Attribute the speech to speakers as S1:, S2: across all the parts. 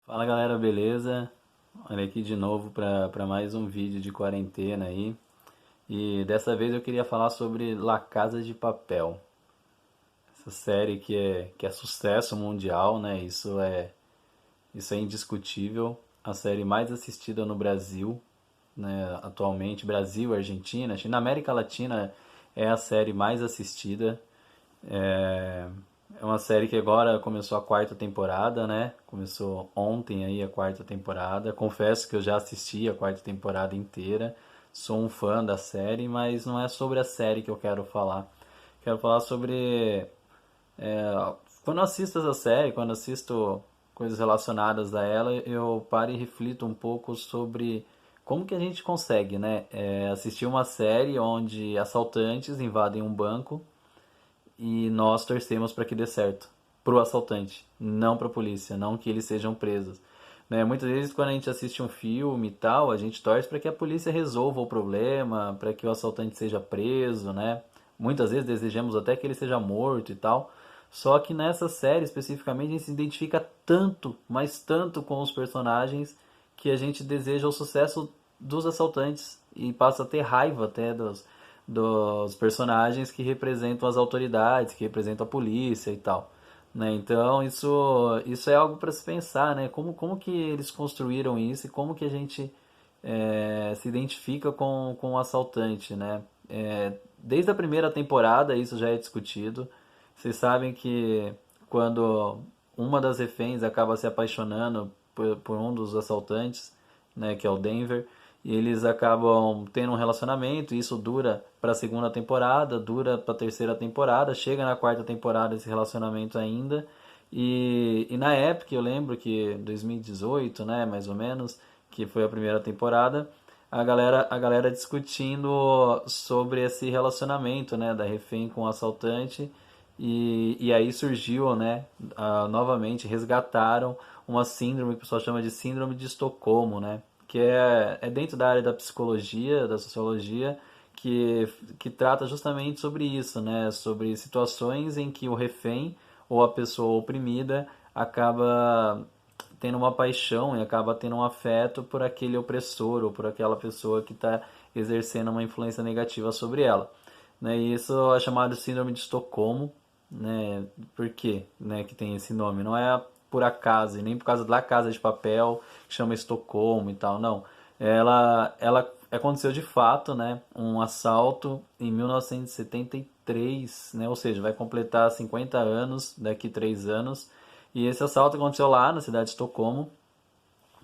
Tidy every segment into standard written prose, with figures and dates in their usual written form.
S1: Fala galera, beleza? Olha aqui de novo para mais um vídeo de quarentena aí. E dessa vez eu queria falar sobre La Casa de Papel. Essa série que é sucesso mundial, né? Isso é indiscutível. A série mais assistida no Brasil, né? Atualmente, Brasil, Argentina, na América Latina é a série mais assistida. É, é uma série que agora começou a quarta temporada, né? Começou ontem aí a quarta temporada. Confesso que eu já assisti a quarta temporada inteira. Sou um fã da série, mas não é sobre a série que eu quero falar. Quero falar sobre quando eu assisto essa série, quando assisto coisas relacionadas a ela, eu paro e reflito um pouco sobre como que a gente consegue, né? Assistir uma série onde assaltantes invadem um banco e nós torcemos para que dê certo pro assaltante, não para a polícia, não que eles sejam presos. Né? Muitas vezes quando a gente assiste um filme e tal, a gente torce para que a polícia resolva o problema, para que o assaltante seja preso, né? Muitas vezes desejamos até que ele seja morto e tal. Só que nessa série especificamente a gente se identifica tanto, mas tanto com os personagens que a gente deseja o sucesso dos assaltantes e passa a ter raiva até dos personagens que representam as autoridades, que representam a polícia e tal. Né? Então isso é algo para se pensar, né? Como que eles construíram isso e como que a gente se identifica com o assaltante, né? Desde a primeira temporada isso já é discutido. Vocês sabem que quando uma das reféns acaba se apaixonando por um dos assaltantes, né, que é o Denver, e eles acabam tendo um relacionamento, e isso dura para a segunda temporada, dura para a terceira temporada, chega na quarta temporada esse relacionamento ainda. E na época, eu lembro que 2018, né, mais ou menos, que foi a primeira temporada, a galera discutindo sobre esse relacionamento, né, da refém com o assaltante. E aí surgiu, né, novamente resgataram uma síndrome que o pessoal chama de síndrome de Estocolmo, né, que é dentro da área da psicologia, da sociologia, que trata justamente sobre isso, né, sobre situações em que o refém ou a pessoa oprimida acaba tendo uma paixão e acaba tendo um afeto por aquele opressor ou por aquela pessoa que está exercendo uma influência negativa sobre ela. Né? E isso é chamado de síndrome de Estocolmo. Né? Por quê, né, que tem esse nome? Não é por acaso, e nem por causa da Casa de Papel, que chama Estocolmo e tal, não. Ela aconteceu de fato, né, um assalto em 1973, né, ou seja, vai completar 50 anos daqui 3 anos, e esse assalto aconteceu lá na cidade de Estocolmo,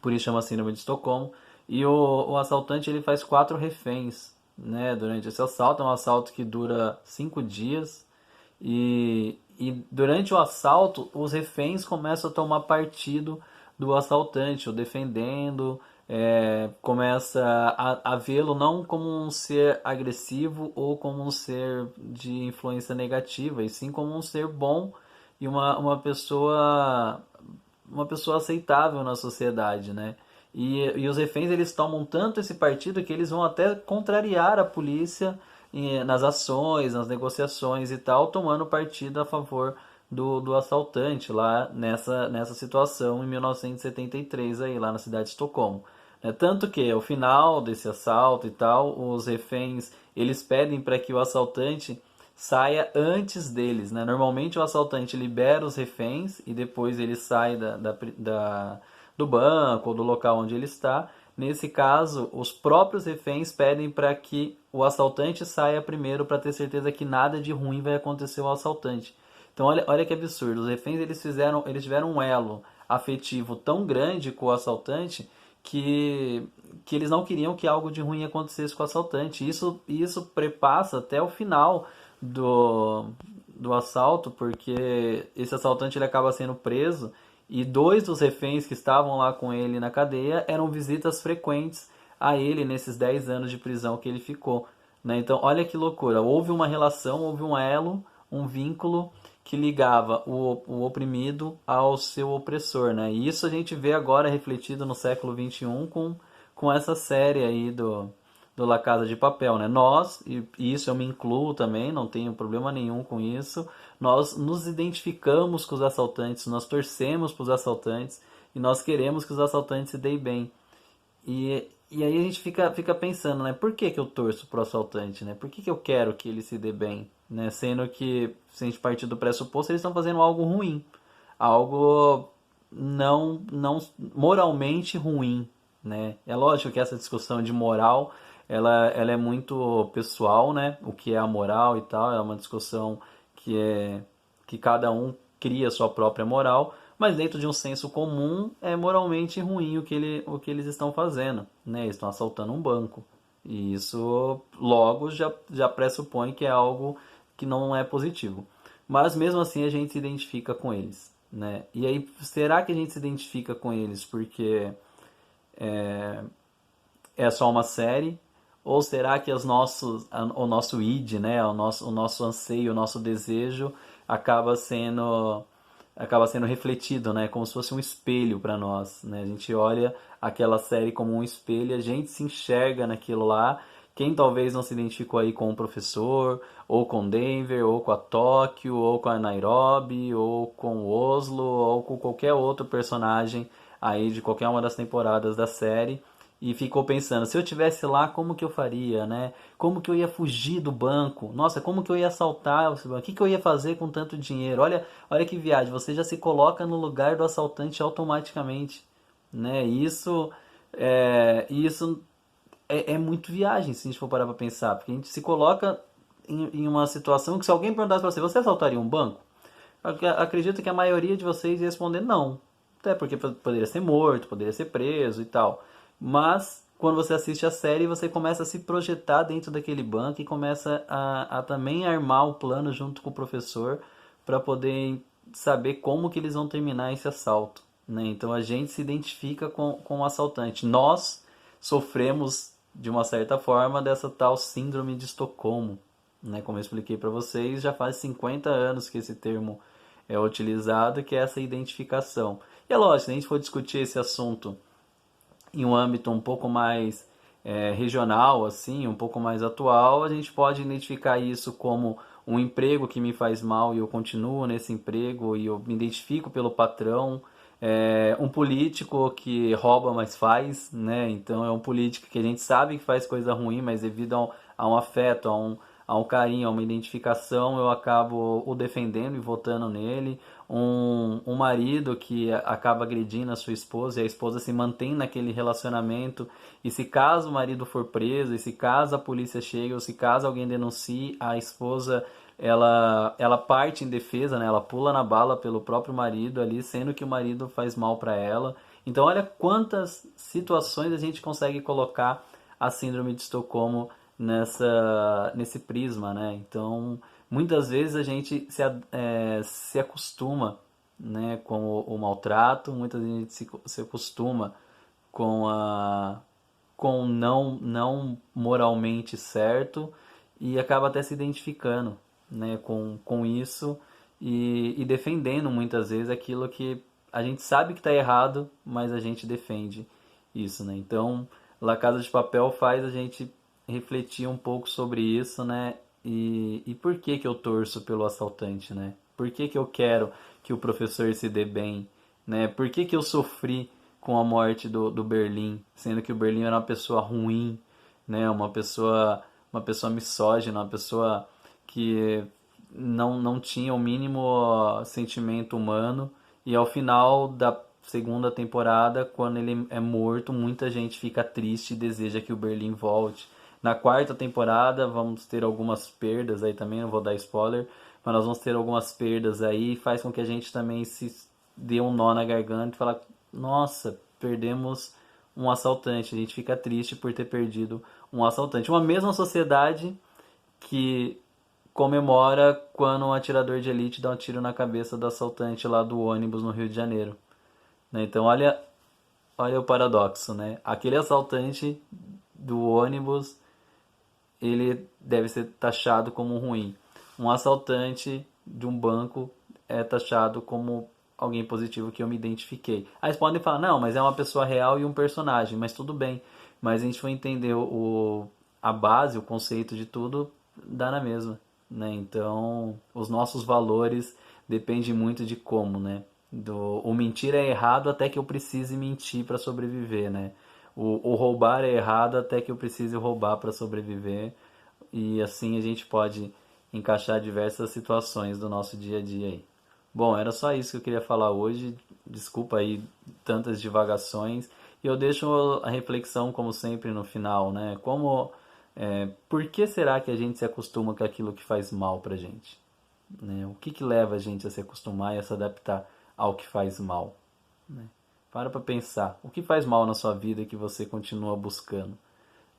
S1: por isso chama Síndrome de Estocolmo. E o assaltante ele faz 4 reféns, né, durante esse assalto. É um assalto que dura 5 dias. E durante o assalto, os reféns começam a tomar partido do assaltante, o defendendo, começa a vê-lo não como um ser agressivo ou como um ser de influência negativa, e sim como um ser bom e uma pessoa aceitável na sociedade, né? E os reféns eles tomam tanto esse partido que eles vão até contrariar a polícia nas ações, nas negociações e tal, tomando partido a favor do assaltante lá nessa situação em 1973 aí lá na cidade de Estocolmo. Tanto que ao final desse assalto e tal, os reféns eles pedem para que o assaltante saia antes deles, né? Normalmente o assaltante libera os reféns e depois ele sai do banco ou do local onde ele está. Nesse caso, os próprios reféns pedem para que o assaltante saia primeiro para ter certeza que nada de ruim vai acontecer ao assaltante. Então olha que absurdo, os reféns eles tiveram um elo afetivo tão grande com o assaltante que eles não queriam que algo de ruim acontecesse com o assaltante. Isso prepassa até o final do assalto, porque esse assaltante ele acaba sendo preso e 2 dos reféns que estavam lá com ele na cadeia eram visitas frequentes a ele nesses 10 anos de prisão que ele ficou. Né? Então, olha que loucura. Houve uma relação, houve um elo, um vínculo que ligava o oprimido ao seu opressor. Né? E isso a gente vê agora refletido no século XXI com essa série aí do La Casa de Papel, né? Nós, e isso eu me incluo também, não tenho problema nenhum com isso, nós nos identificamos com os assaltantes, nós torcemos para os assaltantes e nós queremos que os assaltantes se deem bem. E aí a gente fica pensando, né? Por que que eu torço pro assaltante, né? Por que que eu quero que ele se dê bem, né? Sendo que, se a gente partir do pressuposto, eles estão fazendo algo ruim. Algo não moralmente ruim, né? É lógico que essa discussão de moral, ela é muito pessoal, né? O que é a moral e tal, é uma discussão que cada um cria a sua própria moral, mas dentro de um senso comum é moralmente ruim o que eles estão fazendo, né? Eles estão assaltando um banco. E isso logo já pressupõe que é algo que não é positivo. Mas mesmo assim a gente se identifica com eles, né? E aí, será que a gente se identifica com eles porque é só uma série? Ou será que o nosso id, né, o nosso anseio, o nosso desejo acaba sendo acaba sendo refletido, né, como se fosse um espelho para nós, né? A gente olha aquela série como um espelho, a gente se enxerga naquilo lá. Quem talvez não se identificou aí com o professor, ou com Denver, ou com a Tóquio, ou com a Nairobi, ou com o Oslo, ou com qualquer outro personagem aí de qualquer uma das temporadas da série e ficou pensando, se eu tivesse lá, como que eu faria, né? Como que eu ia fugir do banco? Nossa, como que eu ia assaltar esse banco? O que que eu ia fazer com tanto dinheiro? Olha que viagem, você já se coloca no lugar do assaltante automaticamente, né? Isso é muito viagem, se a gente for parar pra pensar, porque a gente se coloca em uma situação que se alguém perguntasse pra você, você assaltaria um banco? Acredito que a maioria de vocês ia responder não. Até porque poderia ser morto, poderia ser preso e tal. Mas quando você assiste a série, você começa a se projetar dentro daquele banco e começa a também armar o plano junto com o professor para poder saber como que eles vão terminar esse assalto, né? Então a gente se identifica com o assaltante. Nós sofremos de uma certa forma dessa tal síndrome de Estocolmo, né? Como eu expliquei para vocês, já faz 50 anos que esse termo é utilizado, que é essa identificação. E é lógico, se a gente for discutir esse assunto em um âmbito um pouco mais regional, assim, um pouco mais atual, a gente pode identificar isso como um emprego que me faz mal e eu continuo nesse emprego e eu me identifico pelo patrão, um político que rouba mas faz, né? Então é um político que a gente sabe que faz coisa ruim, mas devido a um afeto, a um carinho, a uma identificação, eu acabo o defendendo e votando nele. Um marido que acaba agredindo a sua esposa e a esposa se mantém naquele relacionamento. E se caso o marido for preso, e se caso a polícia chega, ou se caso alguém denuncie, a esposa ela parte em defesa, né? Ela pula na bala pelo próprio marido ali, sendo que o marido faz mal para ela. Então, olha quantas situações a gente consegue colocar a síndrome de Estocolmo nesse prisma, né? Então, muitas vezes a gente se acostuma, né, com o maltrato, muitas vezes a gente se acostuma com com o não moralmente certo e acaba até se identificando, né, com isso e defendendo muitas vezes aquilo que a gente sabe que está errado, mas a gente defende isso, né? Então, La Casa de Papel faz a gente refletir um pouco sobre isso, né? E por que que eu torço pelo assaltante, né? Por que que eu quero que o professor se dê bem, né? Por que que eu sofri com a morte do Berlim, sendo que o Berlim era uma pessoa ruim, né? Uma pessoa misógina, uma pessoa que não tinha o mínimo sentimento humano. E ao final da segunda temporada, quando ele é morto, muita gente fica triste e deseja que o Berlim volte. Na quarta temporada vamos ter algumas perdas aí também, não vou dar spoiler, mas nós vamos ter algumas perdas aí, faz com que a gente também se dê um nó na garganta e falar, nossa, perdemos um assaltante, a gente fica triste por ter perdido um assaltante. Uma mesma sociedade que comemora quando um atirador de elite dá um tiro na cabeça do assaltante lá do ônibus no Rio de Janeiro, né? Então olha o paradoxo, né? Aquele assaltante do ônibus, ele deve ser taxado como ruim. Um assaltante de um banco é taxado como alguém positivo que eu me identifiquei. Aí eles podem falar, não, mas é uma pessoa real e um personagem, mas tudo bem. Mas a gente foi entender a base, o conceito de tudo, dá na mesma, né? Então, os nossos valores dependem muito de como, né? O mentir é errado até que eu precise mentir para sobreviver, né? O roubar é errado até que eu precise roubar para sobreviver. E assim a gente pode encaixar diversas situações do nosso dia a dia aí. Bom, era só isso que eu queria falar hoje. Desculpa aí tantas divagações. E eu deixo a reflexão, como sempre, no final, né? Por que será que a gente se acostuma com aquilo que faz mal pra gente? Né? O que que leva a gente a se acostumar e a se adaptar ao que faz mal? Né? Para pensar. O que faz mal na sua vida que você continua buscando?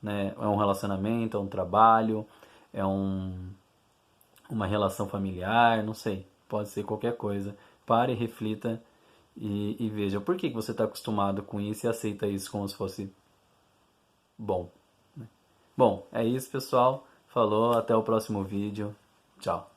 S1: Né? É um relacionamento, é um trabalho, é uma relação familiar, não sei. Pode ser qualquer coisa. Pare, reflita e veja por que você está acostumado com isso e aceita isso como se fosse bom. Bom, é isso, pessoal. Falou, até o próximo vídeo. Tchau.